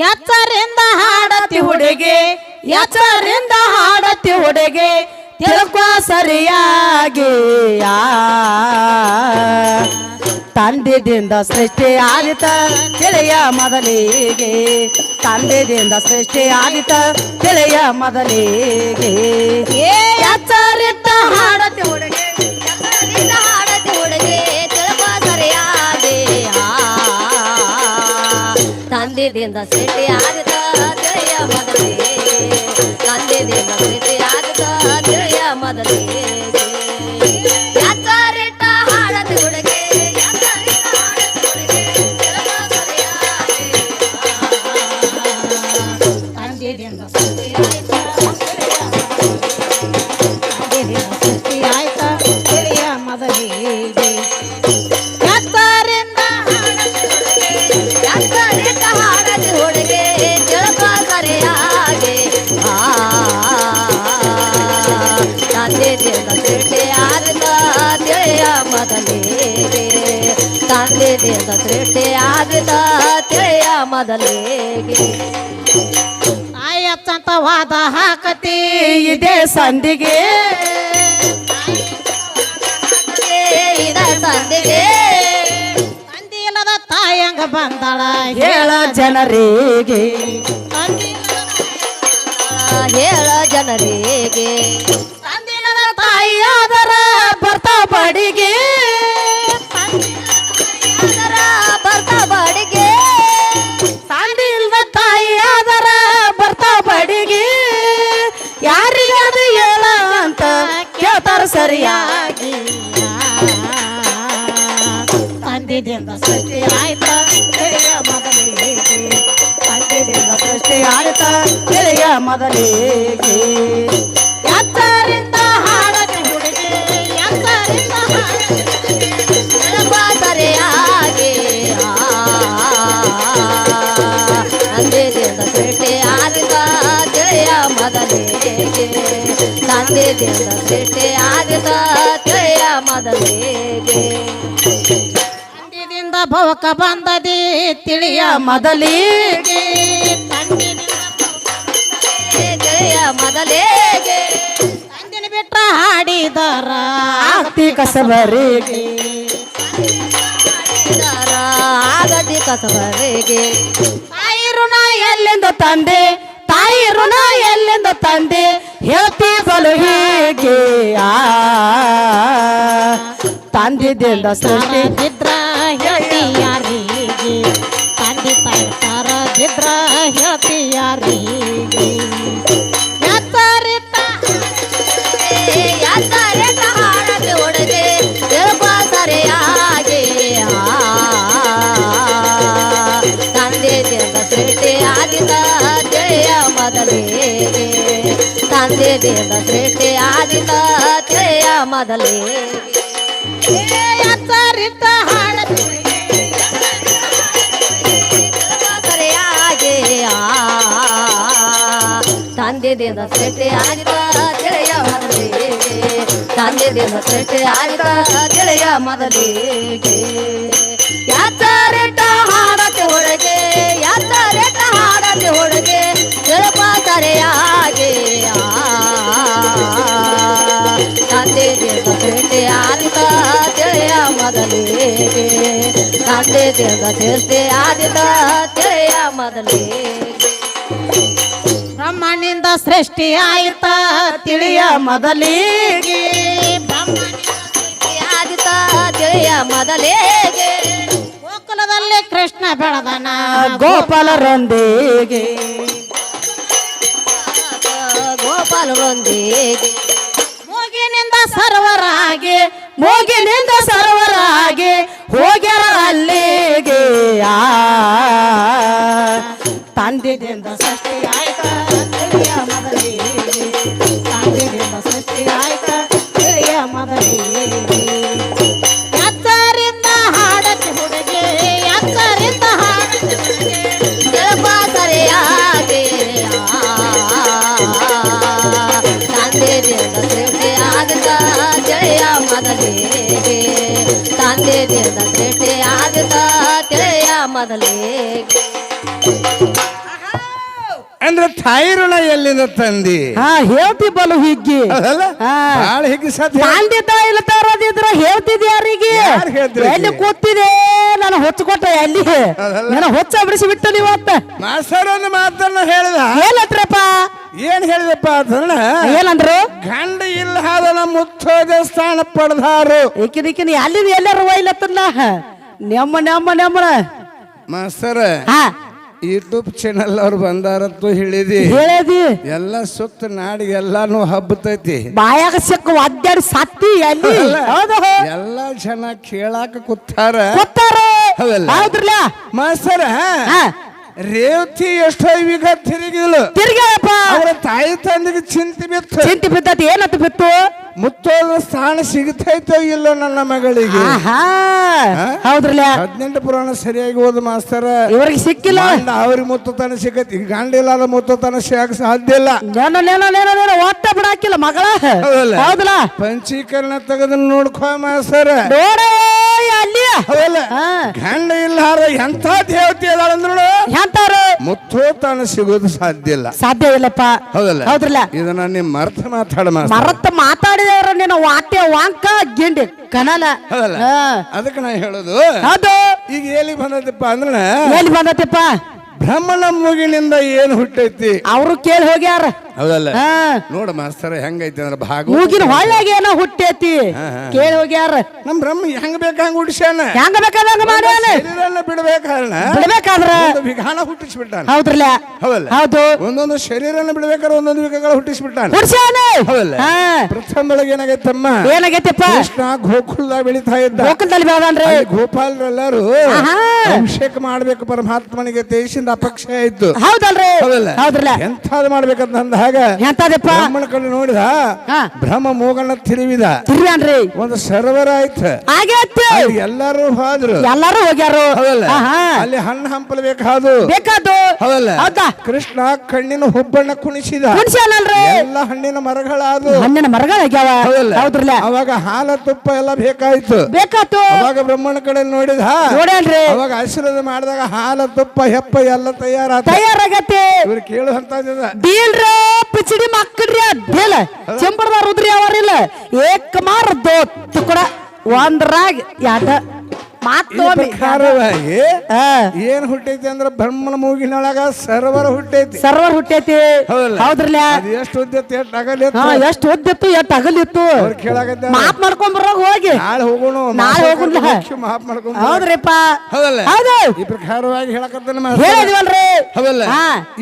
ಎಚ್ಚರಿಂದ ಹಾಡತಿ ಹುಡುಗಿ ಎಚ್ಚರಿಂದ ಹಾಡತಿ ಹುಡುಗಿ ತಿಳ್ಕೊ ಸರಿಯಾಗಿ ತಂದೆದಿಂದ ಸೃಷ್ಟಿ ಆದಿತ ತಿಳಿಯ ಮೊದಲಿಗೆ ತಂದೆದಿಂದ ಸೃಷ್ಟಿ ಆದಿತ ತಿಳಿಯ ಮೊದಲಿಗೆ ಎಚ್ಚರಿದ್ದ ಹಾಡತಿ ಹುಡುಗಿ ತಿಳ್ಕೊ ಸರಿಯಾಗಿ ತಂದೆದಿಂದ ಸೃಷ್ಟಿ ಆದಿತ ತಿಳಿಯ ಮೊದಲಿಗೆ ತಂದೆದಿಂದ ಸೃಷ್ಟಿ ಆದಿತ ತಿಳಿಯ ಮೊದಲಿಗೆ ಎಚ್ಚರಿಟ್ಟ ಹಾಡತಿ ಹುಡುಗಿ ಸೃಷ್ಟಿ ಆಯ್ತಾ ತಿಳಿಯ ಮೊದಲಿಗೆ ಎಚ್ಚರಿಟ್ಟ ಹಾಡತಿ ಹುಡುಗಿ ತಿಳ್ಕೊ ಸರಿಯಾಗಿ ತಂದೆದಿಂದ ಸೃಷ್ಟಿ ಆದಿತ ತಿಳಿಯ ಮೊದಲಿಗೆ ತಂದೆದಿಂದ ಸೃಷ್ಟಿ ಆದಿತ ತಿಳಿಯ ಮೊದಲಿಗೆ ಆಯತ್ತಂತ ವಾದ ಹಾಕತಿ ಇದೆ ಸಂದಿಗೆ ಇದ ಸಂದಿಗೆ ತಂದಿಲ್ಲದ ತಾಯಂಗ ಬಂದಳ ಹೇಳ ಜನರಿಗೆ ಹೇಳ ಜನರಿಗೆ ತಂದಿಲ್ಲದ ತಾಯಿಯಾದರ ಬರ್ತಾ ಬಡಿಗೆ ಅದರ ಬರ್ತಾ ಬಾಡಿಗೆ ತಂದಿಲ್ಲದ ತಾಯಿಯಾದರ ಬರ್ತಾ ಬಡಿಗೆ ಯಾರಿಗಾದ್ರು ಹೇಳ ಅಂತ ಕೇಳ್ತಾರ ಸರಿಯಾಗಿ ತಂದಿದಿಂದ ಸೃಷ್ಟಿ ಆಯ್ತ ತಿಳಿಯ ಮೊದಲಿಗೆ ತಂದಿದಿಂದ ಸೃಷ್ಟಿ ಆಯ್ತ ತಿಳಿಯ ಮೊದಲಿಗೆ ಎತ್ತರಿಂದ ಹಾಡತಿ ಹುಡುಗಿ ಎತ್ತರಿಂದ ತಿಳ್ಕೊ ಸರಿಯಾಗಿ ತಂದೆದಿಂದ ಸೃಷ್ಟಿ ಆದಿತ ತಿಳಿಯ ಮೊದಲಿಗೆ ತಂದೆದಿಂದ ಸೃಷ್ಟಿ ಆದಿತ ತಿಳಿಯ ಮೊದಲಿಗೆ ತಂದಿದಿಂದ ಭವಕ ಬಂದದಿ ತಿಳಿಯ ಮೊದಲಿಗೆ ತಿಳಿಯ ಮೊದಲಿಗೆ ತಂದಿನ ಬಿಟ್ಟ ಹಾಡಿದರ ಆಸ್ತಿ ಕಸಬರಿಗೆ ಆಗದಿ ಕಸಬರಿಗೆ ತಾಯಿ ಋಣ ಎಲ್ಲಿಂದ ತಂದೆ ತಾಯಿ ಋಣ ಎಲ್ಲಿಂದ ತಂದೆ ಹೇಳ್ತಿ ಬಲು ಹೀಗೆ ತಂದಿದ್ದಿಂದ ಸೃಷ್ಟಿ ಇದ್ರ ಹೇಳ್ತಿ ಯಾರಿಗೆ ತಂದೆ ತಾಯಿ ತರ ಇದ್ರ ಹೇಳ್ತಿ ಯಾರಿಗೆ ಎತ್ತರಿತ ಎತ್ತರಿಟ್ಟ ಹಾಡತಿ ಹುಡುಗಿ ತಿಳ್ಕೊ ಸರಿಯಾಗಿ ತಂದೆದಿಂದ ಸೃಷ್ಟಿ ಆದಿತ ತಿಳಿಯ ಮೊದಲಿಗೆ ತಂದೆದಿಂದ ಸೃಷ್ಟಿ ಆದಿತ ತಿಳಿಯ ಮೊದಲಿಗೆ ಎತ್ತರಿತ ಹಾಡತಿ ಸರಿಯಾಗಿ ತಂದೆದಿಂದ ಸೃಷ್ಟಿ ಆದಿತ ತಿಳಿಯ ಮೊದಲಿಗೆ ತಂದೆದಿಂದ ಸೃಷ್ಟಿ ಆದಿತ ತಿಳಿಯ ಮೊದಲಿಗೆ ಎತ್ತರಿಟ್ಟ ಹಾಡತಿ ಹುಡುಗಿ ಎತ್ತರಿಟ್ಟ ಹಾಡತಿ ಹುಡುಗಿ ತಿಳ್ಕೊ ಸರಿಯಾಗಿ ತಂದೆದಿಂದ ಸೃಷ್ಟಿ ಆದಿತ ತಿಳಿಯ ಮೊದಲಿಗೆ ತಂದೆದಿಂದ ಸೃಷ್ಟಿ ಆದಿತ ತಿಳಿಯ ಮೊದಲಿಗೆ ಬ್ರಹ್ಮನಿಂದ ಸೃಷ್ಟಿ ಆಯ್ತ ತಿಳಿಯ ಮೊದಲಿಗೆ ಆದಿತ ತಿಳಿಯ ಮೊದಲಿಗೆ ಗೋಕುಲದಲ್ಲಿ ಕೃಷ್ಣ ಬೆಳೆದನ ಗೋಪಾಲರೊಂದಿಗೆ ಗೋಪಾಲರೊಂದಿಗೆ ಮೂಗಿನಿಂದ ಸರ್ವರಾಗಿ ಮೂಗಿನಿಂದ ಸರ್ವರಾಗಿ ಹೋಗ್ಯಾರ ಅಲ್ಲಿಗೆ ತಂದೆದಿಂದ ಸೃಷ್ಟಿ ಆಯ್ತ ತಿಳಿಯ ಮೊದಲಿಗೆ ತಂದೆದಿಂದ ಸೃಷ್ಟಿ ಆಯ್ತ ತಿಳಿಯ ಮೊದಲಿಗೆ ಎತ್ತರಿಂದ ಹಾಡತಿ ಹುಡುಗಿ ಎತ್ತರಿಂದ ಹಾಡತಿ ಹುಡುಗಿ ತಿಳ್ಕೊ ಸರಿಯಾಗಿ ತಂದೆದಿಂದ ಸೃಷ್ಟಿ ಆದಿತ ತಿಳಿಯ ಮೊದಲಿಗೆ ತಂದೆ ದೇವ ಸೃಷ್ಟಿ ಆದಿತ ತಿಳಿಯ ಮೊದಲಿಗೆ ಅಂದ್ರೆ ತಾಯಿ ಋಣ ಎಲ್ಲಿಂದ ತಂದಿ ಹೇಳ್ತಿ ಬಲು ಹಿಗ್ಗಿ ಅದಲ್ಲ ಬಾಳ ಹಿಗ್ಗಿ ಸತ್ಯ ತಂದೆ ತಾಯಿಲ್ಲ ತರೋದಿದ್ರ ಹೇಳ್ತಿದ್ದೆ ಯಾರಿಗೆ ಯಾರ್ ಹೇಳ್ತಿದ್ರು? ಎಲ್ಲಿ ಕೂತಿದೆ ನಾನು ಹೊಚ್ಕೊಟ್ಟ ಎಲ್ಲಿ ನಾನು ಹೊಚ್ಚ ಬಿಡಿಸಿ ಬಿಟ್ಟು ನೀವತ್ತ ಮಾಸ್ತರ್ ಒಂದು ಮಾತನ್ನ ಹೇಳಿದ ಹೇಳತ್ರಪ್ಪ ಏನ್ ಹೇಳಿದಪ್ಪ ಅದನ್ನ ಏನಂದ್ರು ಗಂಡ ಇಲ್ಲ ಹಾದನ ಮುತ್ತೋದ ಸ್ಥಾನ ಪಡೆದಾರು ಈಕಿನ ಅಲ್ಲಿ ಎಲ್ಲಾರು ಒಯ್ಲತ್ತಲ್ಲ ನೆಮ್ಮ ನೆಮ್ಮ ನೆಮ್ಮನ ಮಾಸ್ತರ ಹಾ ಯೂಟ್ಯೂಬ್ ಚಾನಲ್ ಅವ್ರು ಬಂದಾರತ್ತು ಹೇಳಿದಿ ಹೇಳದಿ ಎಲ್ಲ ಸುತ್ತ ನಾಡಿಗೆ ಎಲ್ಲಾನು ಹಬ್ಬತೈತಿ ಬಾಯಾಗ ಸಿಕ್ಕ ಒದ್ದಾಡಿ ಸತ್ತಿ ಅಲ್ಲಿ ಹೌದು ಎಲ್ಲ ಜನ ಕೇಳಾಕ ಕೂತಾರ ಗೊತ್ತಾರ ಹೌದಲ್ಲ? ಹೌದ್ರಲ್ಲ ಮಾಸ್ತರ ರೇವತಿ ಎಷ್ಟೋ ಈಗ ತಿರುಗಿದ್ಲು ತಿರ್ಗ್ಯಾಳಪ್ಪ ಅವರ ತಾಯಿ ತಂದೆಗೆ ಚಿಂತೆ ಬಿತ್ತು ಚಿಂತೆ ಬಿದ್ದತಿ ಏನತ್ತು ಬಿತ್ತು ಮುತ್ತೋದ ಸ್ಥಾನ ಸಿಗ್ತೈತೋ ಇಲ್ಲೋ ನನ್ನ ಮಗಳಿಗೆ ಆಹಾ ಹೌದ್ರಲ್ಲ 18 ಪುರಾಣ ಸರಿಯಾಗಿ ಓದು ಮಾಸ್ತರ ಇವ್ರಿಗೆ ಸಿಕ್ಕಿಲ್ಲ ಅವ್ರಿಗೆ ಮುತ್ತತನ ಸಿಗತಿ ಈಗ ಗಂಡ ಇಲ್ಲದ ಮುತ್ತತನ ಸಿಗಕ್ ಸಾಧ್ಯ ಇಲ್ಲ ನೇನೋ ಒಟ್ಟ ಬಿಡಾಕಿಲ್ಲ ಮಗಳ ಹೌದಲ್ಲ? ಹೌದಲ್ಲ ಪಂಚೀಕರಣ ತೆಗೆದು ನೋಡ್ಕೋ ಮಾಸ್ತರ ನೋಡೇ ಅಲ್ಲಿ ಹೌದಲ್ಲ ಗಂಡ ಇಲ್ಲಾರ ಎಂಥ ದೇವತೆ ಅದಾಳಂದ್ರು ಎಂತಾರು ಮುತ್ತೋತನ ಸಿಗೋದು ಸಾಧ್ಯ ಇಲ್ಲ ಸಾಧ್ಯ ಇಲ್ಲಪ್ಪ ಹೌದಲ್ಲ? ಹೌದ್ರಲ್ಲ ಇದನ್ನ ನಿಮ್ ಮರ್ತ ಮಾತಾಡ ಮಾಸ್ತರ ಮರತ್ತ ಮಾತಾಡಿದವ್ರ ನೀನು ವಾಟ್ಯ ವಾಂಕ ಗಿಂಡಿ ಕನಲ ಹೌದಲ್ಲ? ಅದಕ್ಕೆ ನಾ ಹೇಳೋದು ಹೌದು ಈಗ ಎಲ್ಲಿ ಬಂದದಪ್ಪ ಅಂದ್ರ ಎಲ್ಲಿ ಬಂದತಿಪ್ಪ ಬ್ರಹ್ಮನ ಮೂಗಿನಿಂದ ಏನು ಹುಟ್ಟೈತಿ ಅವರು ಕೇಳಿ ಹೋಗ್ಯಾರ ಹೌದಲ್ಲ ಹಾ ನೋಡ ಮಾಸ್ತರ ಹೆಂಗೈತಿ ಅಂದ್ರ ಭಾಗ ಮೂಗಿನ ಹೊಳ್ಳಾಗ ಏನೋ ಹುಟ್ಟೈತಿ ಕೇಳಿ ಹೋಗ್ಯಾರ ನಮ್ ಬ್ರಹ್ಮ ಹೆಂಗ್ ಬೇಕ ಹಂಗ ಹುಟ್ಟಿಸ್ಯಾನ ಹೆಂಗ ಬೇಕಾದಂಗ ಮಾಡ್ಯಾನ ಶರೀರನ್ನ ಬಿಡ್ಬೇಕಾದ್ರೆ ಬಿಡ್ಬೇಕಾದ್ರ ವಿಧಾನ ಹುಟ್ಟಿಸ್ಬಿಟ್ಟಾನ ಹೌದ್ರಲ್ಲ ಹೌದಲ್ಲ? ಹೌದು ಒಂದೊಂದು ಶರೀರನ ಬಿಡ್ಬೇಕಾದ್ರೆ ಒಂದೊಂದು ವಿಕಗಳ ಹುಟ್ಟಿಸ್ಬಿಟ್ಟಾನ ಹುಡ್ಸ್ಯಾನ ಹೌದಲ್ಲ? ಪ್ರಥಮ ಬೆಳಗ್ಗೆ ಏನಾಗೈತಮ್ಮ ಏನಾಗೈತಿಪ್ಪ ಕೃಷ್ಣ ಗೋಕುಲದಾಗ ಬೆಳಿತಾ ಇದ್ದ ಗೋಕುಲದಲ್ಲಿ ಬೆಳದನ್ರಿ ಅಲ್ಲಿ ಗೋಪಾಲರೆಲ್ಲರೂ ಆಹಾ. ಅಭಿಷೇಕ ಮಾಡ್ಬೇಕು ಪರಮಾತ್ಮನಿಗೆ ದೇಶದಿಂದ ಅಪೇಕ್ಷೆ ಆಯ್ತು ಹೌದಲ್ರಿ ಹೌದಲ್ಲ? ಹೌದ್ರಲ್ಲ ಎಂಥದ್ ಮಾಡ್ಬೇಕಂತ ಅಂದಾಗ ಎಂತದಪ್ಪ ಬ್ರಹ್ಮನ ಕಡೆ ನೋಡಿದ ಹಾ. ಬ್ರಹ್ಮ ಮೂಗನ್ನ ತಿರುವಿದ ತಿರ್ವ್ಯಾನ್ರಿ ಒಂದು ಸರ್ವರ ಆಯ್ತು ಆಗೈತಿ ಅಲ್ಲಿ ಎಲ್ಲರೂ ಹೋದ್ರು ಎಲ್ಲಾರು ಹೋಗ್ಯಾರು ಹೌದಲ್ಲ? ಆಹಾ. ಅಲ್ಲಿ ಹಣ್ಣು ಹಂಪಲ್ಬೇಕಾದು ಬೇಕಾದು ಹೌದಲ್ಲ? ಹೌದಾ ಕೃಷ್ಣ ಕಣ್ಣಿನ ಹುಬ್ಬನ್ನ ಕುಣಿಸಿದ ಹುಣ್ಸ್ಯಾನಲ್ರಿ ಎಲ್ಲ ಹಣ್ಣಿನ ಮರಗಳಾದು ಹಣ್ಣಿನ ಮರಗಳಾಗ್ಯಾವ ಹೌದಲ್ಲ? ಹೌದ್ರಲ್ಲ ಅವಾಗ ಹಾಲ ತುಪ್ಪ ಎಲ್ಲ ಬೇಕಾಯ್ತು ಬೇಕಾತು ಅವಾಗ ಬ್ರಹ್ಮನ ಕಡೆ ನೋಡಿದ ನೋಡ್ಯಾನ್ರಿ ಅವಾಗ ಆಶೀರ್ವಾದ ಮಾಡಿದಾಗ ಹಾಲ ತುಪ್ಪ ಹೆಪ್ಪ ಎಲ್ಲ ತಯಾರಾತ ತಯಾರಾಗತ್ತೆ ಇವ್ರು ಕೇಳುವಂತ ಡೀಲ್ರ ಪಿಚಡಿ ಮಕ್ಕಳ್ರಿ ಡೀಲ್ ಚೆಂಬರ್ದಾರ ಉದ್ರಿ ಅವರಿಲ್ಲ ಏಕ ಮಾರ ದೋತ್ ಕೂಡ ಒಂದ್ರಾಗ ಯಾಟ ಪ್ರಕಾರವಾಗಿ ಏನ್ ಹುಟ್ಟೈತಿ ಅಂದ್ರ ಬ್ರಹ್ಮನ ಮೂಗಿನೊಳಗ ಸರ್ವರ ಹುಟ್ಟೈತಿ ಸರ್ವರ್ ಹುಟ್ಟೈತಿ ಹೌದ್ರಲ್ಲ ಅದು ಎಷ್ಟು ಉದ್ದೈತಿ ಎಷ್ಟು ಅಗಲಿತ್ತು ಎಷ್ಟು ಓದಿತ್ತು ಎಷ್ಟು ಅಗಲಿತ್ತು ಅವ್ರು ಕೇಳಾಗತ್ತ ಮಾಪ್ ಮಾಡ್ಕೊಂಡ್ ಬರೋಗ ಹೋಗಿ ನಾಳೆ ಹೋಗೋಣ ನಾಳೆ ಹೋಗೋಣ ಮಾಪ್ ಮಾಡ್ಕೊಂಡ್ ಹೌದ್ರಿಪ್ಪ ಹೌದಲ್ಲ? ಹೌದು ಈ ಪ್ರಕಾರವಾಗಿ ಹೇಳಕತ್ತಾನ ಹೇಳಿದ್ವಲ್ರಿ ಹೌದಲ್ಲ?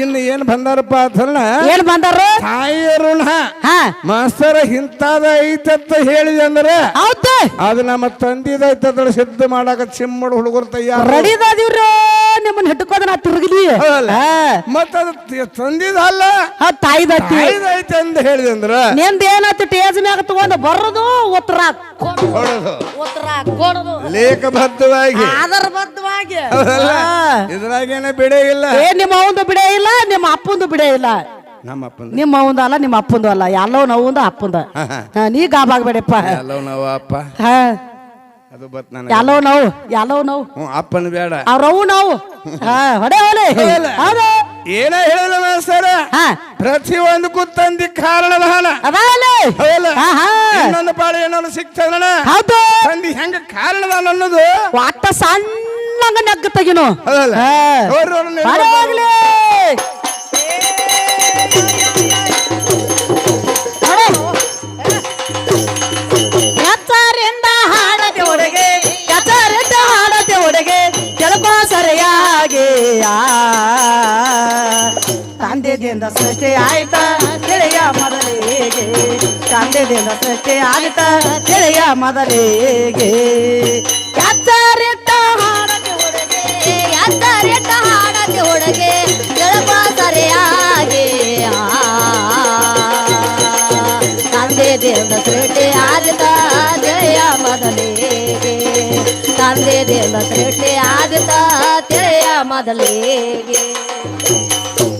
ಇನ್ನು ಏನ್ ಬಂದಾರಪ್ಪ ಅಂತಂದ್ರ ಏನ್ ಬಂದಾರ ತಾಯಿ ಋಣ ಹಾ ಮಾಸ್ತರ ಇಂತಾದ ಐತಂತ ಹೇಳಿದೆ ಅಂದ್ರೆ ಹೌದು ಅದು ನಮ್ಮ ತಂದಿದೈತದ್ರ ಸಿದ್ಧ ಮಾಡಾಕ ಚಿಮ್ಮಡ ಹುಡುಗರು ತಯಾರ ರೆಡಿದಾದಿವ್ರಿ ನಿಮ್ಮನ್ನ ಹಿಡ್ಕೋದ ನಾ ತಿರುಗಲಿ ಮತ್ತ ತಂದಿದಲ್ಲ ತಾಯಿದತ್ತಿ ಐತೆ ಅಂತ ಹೇಳಿದೆ ಅಂದ್ರ ನಿಂದ ಏನಾಯ್ತು ಟೇಜ್ ಮ್ಯಾಗ ತಗೊಂಡು ಬರೋದು ಉತ್ತರ ಕೊಡೋದು ಉತ್ತರ ಕೊಡೋದು ಲೇಖಬದ್ಧವಾಗಿ ಆಧಾರಬದ್ಧವಾಗಿ ಇದ್ರಾಗೇನೆ ಬಿಡೇ ಇಲ್ಲ ನಿಮ್ಮ ಅವಂದು ಬಿಡೇ ಇಲ್ಲ ನಿಮ್ಮ ಅಪ್ಪಂದು ಬಿಡೇ ಇಲ್ಲ ನಮ್ಮ ಅಪ್ಪಂದ ನಿಮ್ಮ ಅವಂದು ಅಲ್ಲ ನಿಮ್ಮ ಅಪ್ಪಂದು ಅಲ್ಲ ಎಲ್ಲೋ ನೋವುಂದ ಅಪ್ಪಂದ ನೀ ಗಾಬಾಗ್ಬೇಡಪ್ಪ ಎಲ್ಲವ್ ನಾವು ಅಪ್ಪ ಹಾ ಅದು ಬತ್ ನಾನು ಎಲ್ಲೋ ನೋವು ಅಪ್ಪನ ಬೇಡ ಅವ್ರವು ನಾವು ಹೊಡೆ ಹೊಲೆ ಹೌದು ಏನ ಹೇಳಿದ ಮಾಸ್ತರ ಪ್ರತಿ ಒಂದಕ್ಕೂ ತಂದಿ ಕಾರಣದಾನ ಅದಾಲೆ ಹೌದಲ್ಲ? ಇನ್ನೊಂದು ಪಾಳು ಏನೋ ಸಿಗ್ತದ ಹೌದು ತಂದಿ ಹೆಂಗ ಕಾರಣದಾನ ಅನ್ನೋದು ಒಟ್ಟ ಸಣ್ಣ ನಗ್ಗ ತೆಗಿನು ಹೌದಲ್ಲ? ನೋಡ್ರಿ ಅವ್ರನ್ನ ಹೋಗ್ಲಿ ಎಚ್ಚರಿಂದ ಹಾಡತೆ ಒಳಗೆ ಎಚ್ಚರಿಂದ ಹಾಡತೆ ಒಳಗೆ ಕೆಲಕೋ ಸರಿಯಾಗಿ ತಂದೆದಿಂದ ಸೃಷ್ಟಿ ಆಯ್ತ ತಿಳಿಯ ಮೊದಲಿಗೆ ತಂದೆದಿಂದ ಸೃಷ್ಟಿ ಆಯ್ತ ತಿಳಿಯ ಮೊದಲಿಗೆ ಎಚ್ಚರಿಟ್ಟ ಹಾಡತೆ ಒಳಗೆ ಎತ್ತರಿಟ್ಟ ಹಾಡತಿ ಹುಡುಗಿ ಕೆಳಪ ಸರಿಯಾಗಿ ತಂದೆ ದೇವ ಸೃಷ್ಟಿ ಆದಿತ ತಿಳಿಯ ಮೊದಲಿಗೆ ತಂದೆ ದೇವ ಸೃಷ್ಟಿ ಆದಿತ ತಿಳಿಯ ಮೊದಲಿಗೆ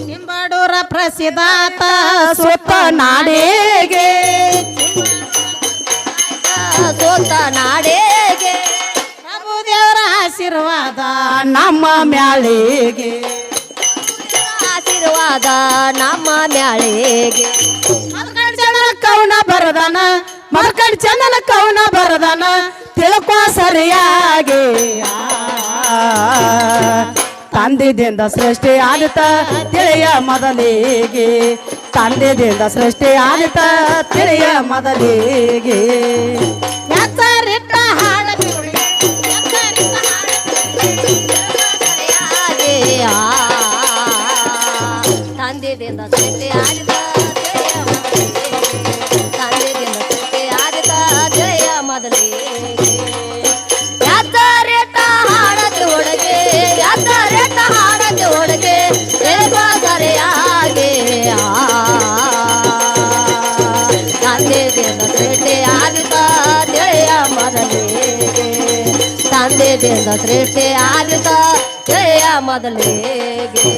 ನಿಂಬಡೂರ ಪ್ರಸಿದ್ಧಾತ ಸುತ್ತ ನಾಡಿಗೆ ಸೋತ ನಾಡೇಗೆ ಪ್ರಭು ದೇವರ ಆಶೀರ್ವಾದ ನಮ್ಮ ಮ್ಯಾಳಿಗೆ ಆಶೀರ್ವಾದ ನಮ್ಮ ಮ್ಯಾಳಿಗೆ ಮದಕಂಡ್ ಚಂದನ ಕವನ ಬರದಾನ ಮದಕಂಡ್ ಚಂದನ ಕವನ ಬರದಾನ ತಿಳ್ಕೊ ಸರಿಯಾಗಿ ತಂದೆದಿಂದ ಸೃಷ್ಟಿ ಆದಿತ ತಿಳಿಯ ಮೊದಲಿಗೆ ತಂದೆದಿಂದ ಸೃಷ್ಟಿ ಆದಿತ ತಿಳಿಯ ಮೊದಲಿಗೆ ಎತ್ತರಿಟ್ಟ ಹಾಡಬೇಡಿ ಸರಿಯಾಗಿ ತಂದೆದಿಂದ ಸೃಷ್ಟಿ ಆದಿತ ತಂದೆದಿಂದ ಸೃಷ್ಟಿ ಆದಿತ ತಿಳಿಯ ಮೊದಲಿಗೆ ಎತ್ತರಿಟ್ಟ ಹಾಡಕ್ಕೆ ಒಳಗೆ ಎತ್ತರಿಟ್ಟ ಹಾಡಕ್ಕೆ ಒಳಗೆ ತಿಳ್ಕೊ ಸರಿಯಾಗಿ ತಂದೆದಿಂದ ಸೃಷ್ಟಿ ಆದಿತ ತಿಳಿಯ ಮೊದಲಿಗೆ ತಂದೆದಿಂದ ಸೃಷ್ಟಿ ಆದಿತ ತಿಳಿಯ ಮೊದಲಿಗೆ